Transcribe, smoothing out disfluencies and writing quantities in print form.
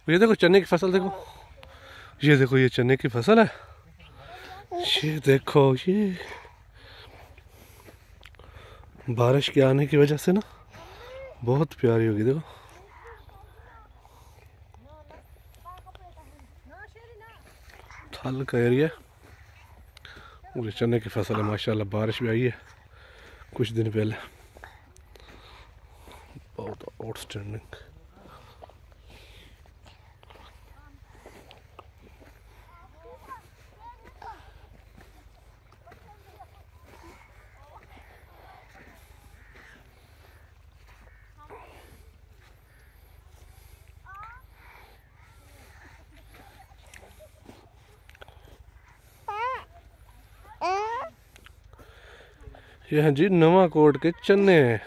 ये देखो चने की फसल देखो, ये देखो ये चने की फसल है। ये देखो ये बारिश के आने की वजह से ना बहुत प्यारी होगी। देखो थल का एरिया और चने की फसल है माशाल्लाह। बारिश भी आई है कुछ दिन पहले, बहुत आउटस्टैंडिंग। ये हैं जी नवाकोट के चने।